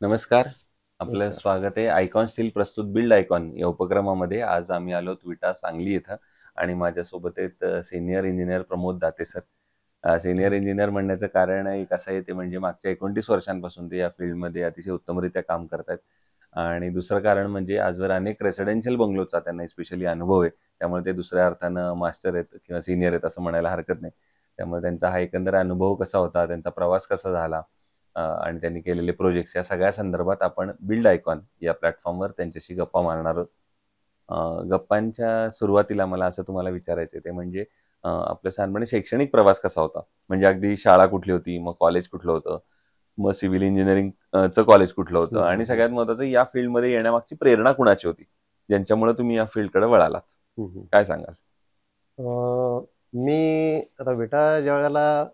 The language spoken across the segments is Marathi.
नमस्कार. आपलं नमस्कार. स्वागत आहे आयकॉन स्टील प्रस्तुत बिल्ड आयकॉन या उपक्रमामध्ये. आज आम्ही आलो विटा सांगली इथं आणि माझ्यासोबत आहेत senior engineer Pramod Date sir. Senior हं, इंजिनियर म्हणण्याचं कारण एक असं आहे ते म्हणजे मागच्या 29 वर्षांपासून ते या फील्डमध्ये अतिशय उत्तमरित्या काम करतायत. आणि दुसरं कारण म्हणजे आजवर अनेक रेसिडेन्शियल बंगलोचा त्यांना स्पेशली अनुभव आहे. त्यामुळे ते दुसऱ्या अर्थानं मास्टर आहेत किंवा सीनियर आहेत असं म्हणायला हरकत नाही. त्यामुळे त्यांचा हा एकंदर अनुभव कसा होता, त्यांचा प्रवास कसा झाला आणि त्यांनी केलेले प्रोजेक्ट्स या सगळ्या संदर्भात आपण बिल्ड आयकॉन या प्लॅटफॉर्मवर त्यांच्याशी गप्पा मारणार आहोत. गप्पांच्या सुरुवातीला मला असं तुम्हाला विचारायचं आहे ते म्हणजे आपल्या लहानपणी शैक्षणिक प्रवास कसा होता? म्हणजे अगदी शाळा कुठली होती, मग कॉलेज कुठलं होतं, मग सिव्हिल इंजिनिअरिंग चं कॉलेज कुठलं होतं हं, हं, आणि हं, सगळ्यात महत्त्वाचं या फील्डमध्ये येण्यामागची प्रेरणा कुणाची होती? ज्यांच्यामुळे तुम्ही या फील्डकडे वळालात? हं, हं. काय सांगाल? मी आता विटा ज्यावेळेला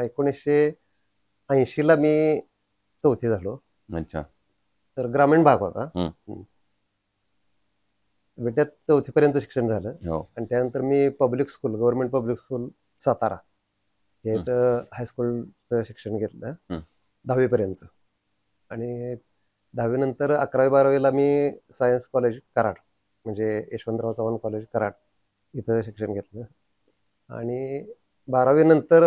1980 ला मी 4थी झालो. अच्छा. तर ग्रामीण भाग होता. हं. हं. विट्यात 4थी पर्यंत शिक्षण झालं हो. आणि त्यानंतर मी public school, government public school Satara या हं, इथं हायस्कूलचं शिक्षण घेतलं हं. 10वी पर्यंतचं. आणि 10वी नंतर 11वी-12वी ला मी सायन्स कॉलेज कराड, म्हणजे यशवंतराव चव्हाण कॉलेज कराड इथं शिक्षण घेतलं. आणि 12वी नंतर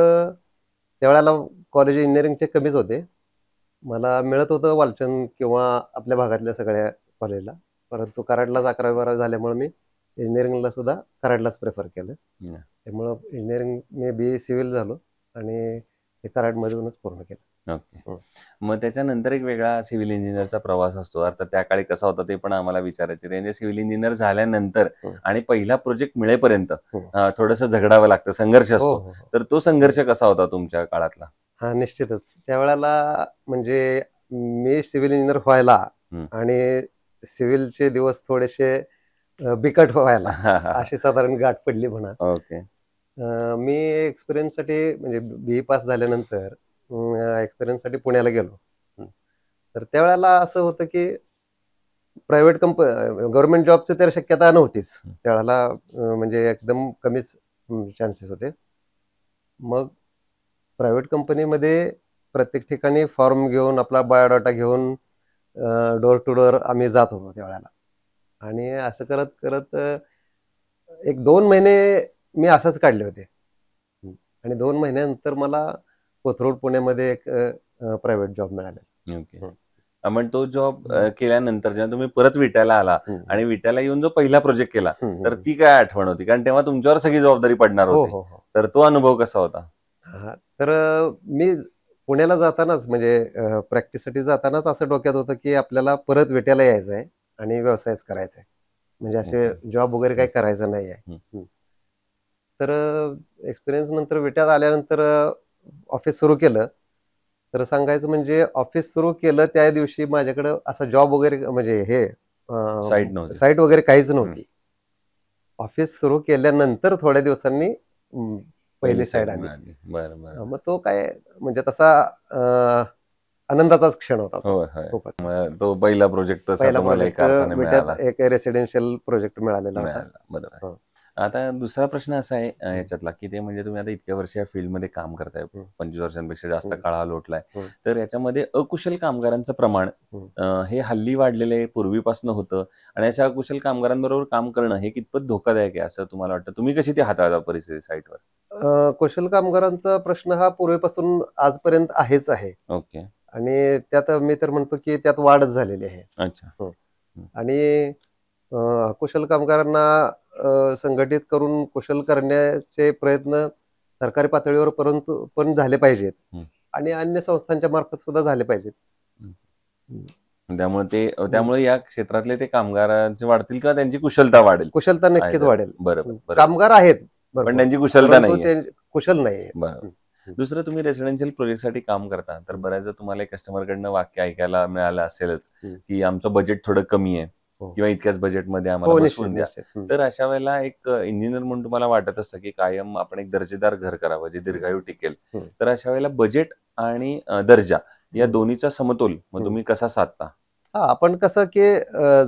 त्यावेळेला कॉलेज इंजिनिअरिंगचे कमीच होते. मला मिळत होतं वालचंद किंवा आपल्या भागातल्या सगळ्या कॉलेजला. परंतु कराडलाच 11वी-12वी झाल्यामुळे मी इंजिनिअरिंगला सुद्धा कराडलाच प्रिफर केलं. हं. त्यामुळं इंजिनिअरिंग मी बी-ए सिव्हिल झालो आणि ते कराडमधूनच पूर्ण केलं. ओके. हं. मग त्याच्यानंतर एक वेगळा सिव्हिल इंजिनिअरचा प्रवास असतो. अर्थात त्या काळी कसा होता ते पण आम्हाला विचारायचं आहे. म्हणजे सिव्हिल इंजिनिअर झाल्यानंतर हं, आणि पहिला प्रोजेक्ट मिळेपर्यंत हं. थोडंसं झगडावं लागतं, संघर्ष हो, असतो. हो, हो. तर तो संघर्ष कसा होता तुमच्या काळातला? हां, निश्चितच. त्यावेळेला म्हणजे मी सिव्हिल इंजिनिअर व्हायला हं. आणि सिव्हिलचे दिवस थोडेसे बिकट व्हायला, हां, हां, हां. अशी साधारण गाठ पडली म्हणा. ओके. मी एक्सपिरियन्ससाठी म्हणजे बी-ए पास झाल्यानंतर एक्सपिरियन्ससाठी पुण्याला गेलो. हं. तर त्यावेळेला असं होतं की प्रायव्हेट गव्हर्नमेंट जॉबची तर शक्यता नव्हतीच. हं. त्यावेळेला म्हणजे एकदम कमीच चान्सेस होते. मग प्रायव्हेट कंपनीमध्ये प्रत्येक ठिकाणी फॉर्म घेऊन, आपला बायोडाटा घेऊन डोर टू डोअर आम्ही जात होतो त्यावेळेला. आणि असं करत-करत एक 2 महिने मी असंच काढले होते. हं. आणि 2 महिन्यानंतर मला कोथरूड पुण्यामध्ये एक प्रायव्हेट जॉब मिळाला. ओके. हं. मग तो जॉब हं. केल्यानंतर जेव्हा तुम्ही परत विट्याला आला हं, हं. आणि विट्याला येऊन जो पहिला प्रोजेक्ट केला, हं, हं, तर हं. ती काय आठवण होती? कारण तेव्हा तुमच्यावर सगळी जबाबदारी पडणार हो, होती. हो, हो. तर तो अनुभव कसा होता? हां, तर मी पुण्याला जातानाच म्हणजे प्रॅक्टिससाठी जातानाच असं डोक्यात होतं, की आपल्याला परत विट्याला यायचं आहे आणि व्यवसायच करायचा आहे. म्हणजे असे ओके. जॉब वगैरे काही हं, करायचं नाही आहे. हं. हं. तर एक्सपिरियन्स नंतर विट्यात आल्यानंतर ऑफिस सुरू केलं. तर सांगायचं म्हणजे ऑफिस सुरू केलं त्या दिवशी माझ्याकडं असा जॉब वगैरे म्हणजे हे साईट नव्हती. साईट वगैरे काहीच हं. नव्हती. ऑफिस सुरू केल्यानंतर थोड्या दिवसांनी पहिली पहिली साईट साईट आली. मिळाली. बरं, बरं. मग तो काय म्हणजे तसा अ, आनंदाचाच क्षण होता तो होय, होय. खूपच. मग तो पहिला प्रोजेक्ट तसा पहिला तुम्हाला प्रोजेक्ट एका अर्थाने विट्यात मिळाला. एक रेसिडेन्शियल प्रोजेक्ट मिळालेला होता. मिळाला. बरोबर आहे. हं, आता दुसरा प्रश्न असा आहे हं, याच्यातला, की ते म्हणजे तुम्ही आता इतक्या वर्ष या फील्डमध्ये काम करताय. हं, 25 वर्षांपेक्षा जास्त हं, काळ हा लोटलाय. हं, तर याच्यामध्ये अकुशल कामगारांचं प्रमाण हं. हे हल्ली वाढलेलं आहे, पूर्वीपासून होतं आणि अशा अकुशल कामगारांबरोबर काम करणं हे कितपत धोकादायक आहे असं तुम्हाला वाटतं? तुम्ही कशी ती हाताळता परिस्थिती साईटवर? कुशल कामगारांचा प्रश्न हा पूर्वीपासून आजपर्यंत आहेच आहे. ओके. आणि त्यात मी तर म्हणतो, की त्यात वाढच झालेली आहे. अच्छा. हं. हं. आणि कुशल कामगारांना संघटित करून कुशल करण्याचे प्रयत्न सरकारी पातळीवर परंतु पण झाले पाहिजेत हं. आणि अन्य संस्थांच्या मार्फत सुद्धा झाले पाहिजेत. हं. हं. हं. त्यामुळे या क्षेत्रातले ते कामगारांचे वाढतील किंवा त्यांची कुशलता वाढेल. कुशलता आहे नक्कीच तर वाढेल. बरोबर, बरोबर. कामगार आहेत पण भरपूर, त्यांची कुशलता परंतु नाहीये. ते कुशल नाहीयेत. बरोबर. हं, हं, दुसरं तुम्ही रेसिडेन्शियल प्रोजेक्टसाठी काम करता, तर हं, बऱ्याचदा तुम्हाला एक कस्टमरकडनं वाक्य ऐकायला मिळालं असेलच, हं. की आमचं बजेट थोडं कमी आहे हो. किंवा इतक्याच बजेटमध्ये आम्हाला हो, निश्चित, बसवून द्या. निश्चित. हं, तर अशा वेळेला एक इंजिनिअर म्हणून तुम्हाला वाटत असतं, की कायम आपण एक दर्जेदार घर करावं, जे हं, दीर्घायू टिकेल. हं, तर अशा वेळेला बजेट आणि दर्जा या हं, दोन्हीचा समतोल मग हं. तुम्ही कसा साधता? हां, आपण कसं की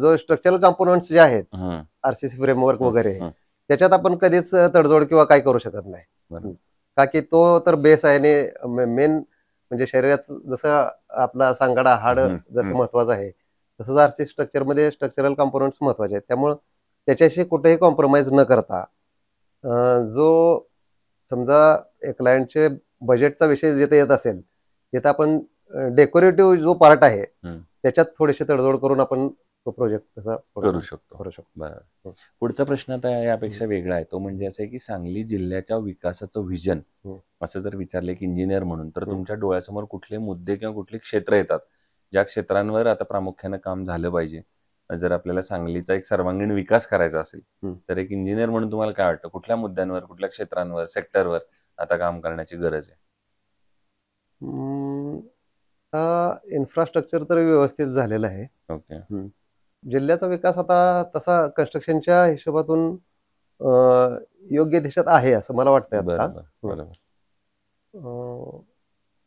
जो स्ट्रक्चरल कंपोनंट्स जे आहेत, हं, आर-सी-सी फ्रेमवर्क हं, वगैरे, हं. त्याच्यात आपण कधीच तडजोड किंवा काही करू शकत नाही. बरोबर. हं. का की तो तर बेस आहे आणि मेन म्हणजे शरीरात जसं आपला सांगाडा हाड जसं महत्वाचं आहे, तसंच आरसी स्ट्रक्चरमध्ये स्ट्रक्चरल कॉम्पोनंट्स महत्वाचे आहेत. त्यामुळं त्याच्याशी कुठेही कॉम्प्रोमाइज न करता जो समजा क्लायंटचे बजेटचा विषय जिथे येत असेल, तिथं आपण डेकोरेटिव्ह जो पार्ट आहे त्याच्यात थोडीशी तडजोड करून आपण तो प्रोजेक्ट तसा करू शकतो. शकतो. बरोबर. पुढचा प्रश्न आता यापेक्षा वेगळा आहे. तो म्हणजे असं आहे की सांगली जिल्ह्याच्या विकासाचं व्हिजन असं जर विचारले की इंजिनियर म्हणून, तर तुमच्या डोळ्यासमोर कुठले मुद्दे किंवा कुठले क्षेत्र येतात, ज्या क्षेत्रांवर आता प्रामुख्याने काम झालं पाहिजे? जर आपल्याला सांगलीचा एक सर्वांगीण विकास करायचा असेल, तर एक इंजिनियर म्हणून तुम्हाला काय वाटतं, कुठल्या मुद्द्यांवर, कुठल्या क्षेत्रांवर, सेक्टरवर आता काम करण्याची गरज आहे? इन्फ्रास्ट्रक्चर तर व्यवस्थित झालेलं आहे. ओके. जिल्ह्याचा विकास आता तसा कन्स्ट्रक्शनच्या हिशोबातून योग्य दिशेत आहे असं मला वाटतंय आता. बरोबर बरोबर.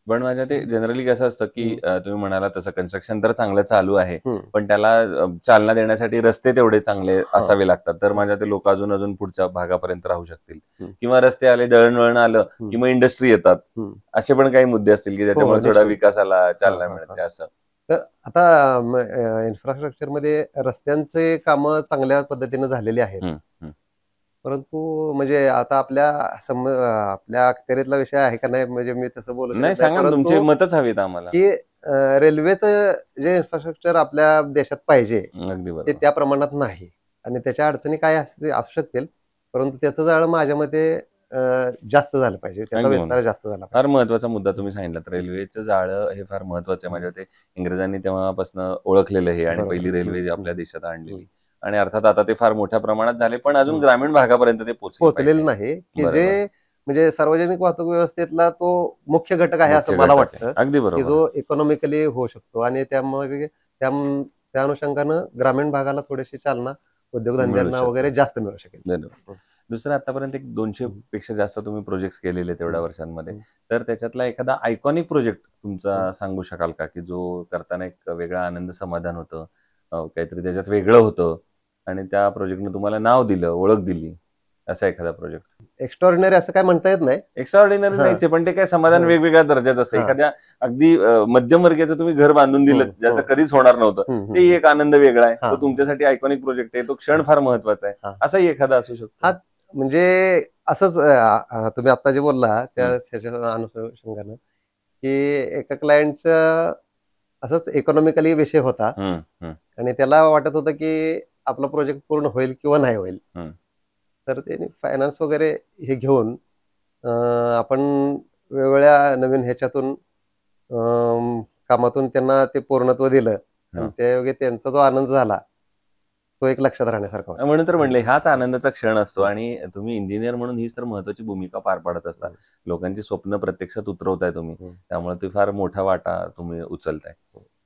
पण माझ्या ते जनरली कसं असतं की तुम्ही म्हणाला तसं कन्स्ट्रक्शन तर चांगलं चालू आहे, पण त्याला चालना देण्यासाठी रस्ते तेवढे चांगले असावे लागतात, तर माझ्या ते लोक अजून अजून पुढच्या भागापर्यंत राहू शकतील. किंवा रस्ते आले, दळणवळण आलं की मग इंडस्ट्री येतात. असे पण काही मुद्दे असतील की ज्याच्यामुळे थोडा विकासाला चालना मिळते असं. तर आता इन्फ्रास्ट्रक्चर मध्ये रस्त्यांचे कामं चांगल्या पद्धतीने झालेली आहेत, परंतु म्हणजे आता आपल्या अखत्यारीतला विषय आहे का नाही, म्हणजे मी तसं बोलू नाही, सांगा तुमचे मतच हवेत आम्हाला की रेल्वेचं जे इन्फ्रास्ट्रक्चर आपल्या देशात पाहिजे ते त्या प्रमाणात नाही, आणि त्याच्या अडचणी काय असू शकतील, परंतु त्याचं जाळं माझ्या मते जास्त झालं पाहिजे, त्याचा विस्तार जास्त झाला पाहिजे. फार महत्वाचा मुद्दा तुम्ही सांगितला. रेल्वेचं जाळं हे फार महत्वाचं आहे. माझ्या ते इंग्रजांनी तेव्हापासून ओळखलेलं हे, आणि पहिली रेल्वे आपल्या देशात आणलेली, आणि अर्थात आता ते फार मोठ्या प्रमाणात झाले, पण अजून ग्रामीण भागापर्यंत ते पोहोचलेलं नाही, की जे म्हणजे सार्वजनिक वाहतूक व्यवस्थेतला तो मुख्य घटक आहे असं मला वाटतं. अगदी बरोबर. की जो इकॉनॉमिकली होऊ शकतो, आणि त्यामुळे त्या अनुषंगानं ग्रामीण भागाला थोडीशी चालना उद्योगधंद्यांना वगैरे जास्त मिळू शकेल. दुसरं, आतापर्यंत एक 200 पेक्षा जास्त तुम्ही प्रोजेक्ट केलेले तेवढ्या वर्षांमध्ये, तर त्याच्यातला एखादा आयकॉनिक प्रोजेक्ट तुमचा सांगू शकाल का, की जो करताना एक वेगळा आनंद समाधान होतं, काहीतरी त्याच्यात वेगळं होतं आणि त्या प्रोजेक्टने तुम्हाला नाव दिलं, ओळख दिली, असा एखादा प्रोजेक्ट? एक्स्ट्राऑर्डिनरी असं काय म्हणता येत नाही, एक्स्ट्राऑर्डिनरी नाहीच, पण ते काय समाधान वेगवेगळ्या दर्जाचं असतं. एखाद्या अगदी मध्यम वर्गाचं तुम्ही घर बांधून दिलं ज्याचं कधीच होणार नव्हतं, ते एक आनंद वेगळा आहे, तो तुमच्यासाठी आयकॉनिक प्रोजेक्ट आहे, तो क्षण फार महत्वाचा आहे, असाही एखादा असू शकतो. म्हणजे असंच तुम्ही आता जे बोलला त्या अनुषंगानं, की एका क्लायंटचा असंच इकॉनॉमिकली विषय होता, आणि त्याला वाटत होतं की आपला प्रोजेक्ट पूर्ण होईल किंवा नाही होईल, तर त्यांनी फायनान्स वगैरे हे घेऊन आपण वेगवेगळ्या नवीन ह्याच्यातून कामातून त्यांना ते पूर्णत्व दिलं, आणि त्यायोगे त्यांचा जो आनंद झाला तो एक लक्षात राहण्यासारखा. म्हणून तर म्हणले हाच आनंदाचा क्षण असतो, आणि तुम्ही इंजिनियर म्हणून हीच तर महत्वाची भूमिका पार पाडत असता. लोकांची स्वप्न प्रत्यक्षात उतरवताय तुम्ही, त्यामुळे ते फार मोठा वाटा तुम्ही उचलताय.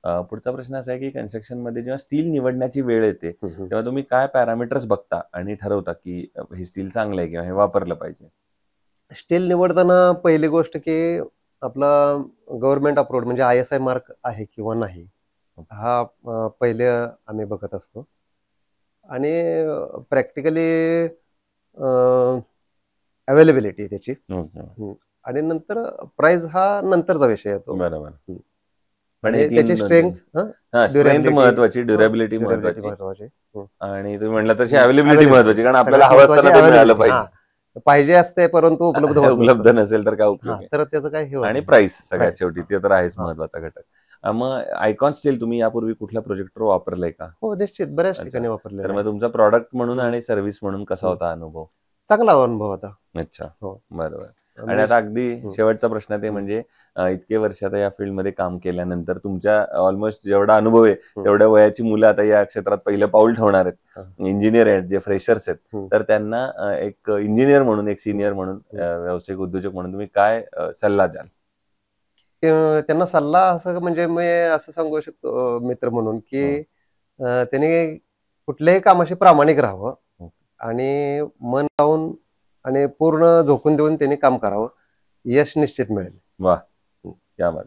पुढचा प्रश्न असा आहे की कन्स्ट्रक्शन मध्ये जेव्हा स्टील निवडण्याची वेळ येते, तेव्हा तुम्ही काय पॅरामीटर्स बघता आणि ठरवता की हे स्टील चांगलं आहे किंवा हे वापरलं पाहिजे? स्टील निवडताना पहिली गोष्ट की आपला गव्हर्नमेंट अप्रूव्ड म्हणजे ISI मार्क आहे किंवा नाही, हा पहिले आम्ही बघत असतो, आणि प्रॅक्टिकली अवेलेबिलिटी त्याची, आणि नंतर प्राइस हा नंतरचा विषय येतो. बरोबर. पण त्याची स्ट्रेंथ महत्वाची, ड्युरेबिलिटी महत्वाची, आणि तुम्ही म्हटलं तशी अवेलेबिलिटी महत्वाची, कारण आपल्याला हवं असताना ते मिळालं पाहिजे असते, परंतु उपलब्ध नसेल तर काय उपयोग, तर त्याचं काय हे, आणि प्राइस सगळ्यात शेवटी ते तर आहेच महत्वाचा घटक. मग आयकॉन स्टील तुम्ही यापूर्वी कुठल्या प्रोजेक्टवर वापरलंय का? हो, निश्चित बऱ्याच ठिकाणी वापरले. तर मग तुमचा प्रॉडक्ट म्हणून आणि सर्व्हिस म्हणून कसा होता अनुभव? चांगला अनुभव होता. अच्छा, बरोबर. आणि आता अगदी शेवटचा प्रश्न ते म्हणजे इतके वर्ष आता या फील्डमध्ये काम केल्यानंतर तुमच्या ऑलमोस्ट जेवढा अनुभव आहे तेवढ्या वयाची मुलं आता या क्षेत्रात पहिलं पाऊल ठेवणार आहेत, इंजिनियर आहेत, जे फ्रेशर्स आहेत, तर त्यांना एक इंजिनियर म्हणून, एक सिनियर म्हणून, व्यावसायिक उद्योजक म्हणून तुम्ही काय सल्ला द्याल? त्यांना सल्ला असं म्हणजे मी असं सांगू शकतो मित्र म्हणून, की त्यांनी कुठल्याही कामाशी प्रामाणिक राहावं, आणि मन लावून आणि पूर्ण झोकून देऊन त्यांनी काम करावं, यश निश्चित मिळेल. वा, क्या बात.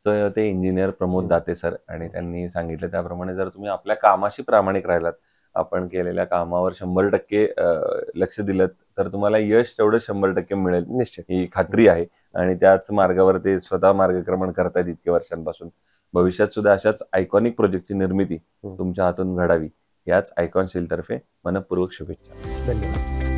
सो ते इंजिनियर प्रमोद दाते सर, आणि त्यांनी सांगितलं त्याप्रमाणे जर तुम्ही आपल्या कामाशी प्रामाणिक राहिलात, आपण केलेल्या कामावर 100% लक्ष दिलं तर तुम्हाला यश तेवढं 100% मिळेल निश्चित. ही खात्री आहे. आणि त्याच मार्गावर ते स्वतः मार्गक्रमण करतायत इतक्या वर्षांपासून. भविष्यात सुद्धा अशाच आयकॉनिक प्रोजेक्टची निर्मिती तुमच्या हातून घडावी, याच आयकॉन स्टीलतर्फे मनःपूर्वक शुभेच्छा. धन्यवाद.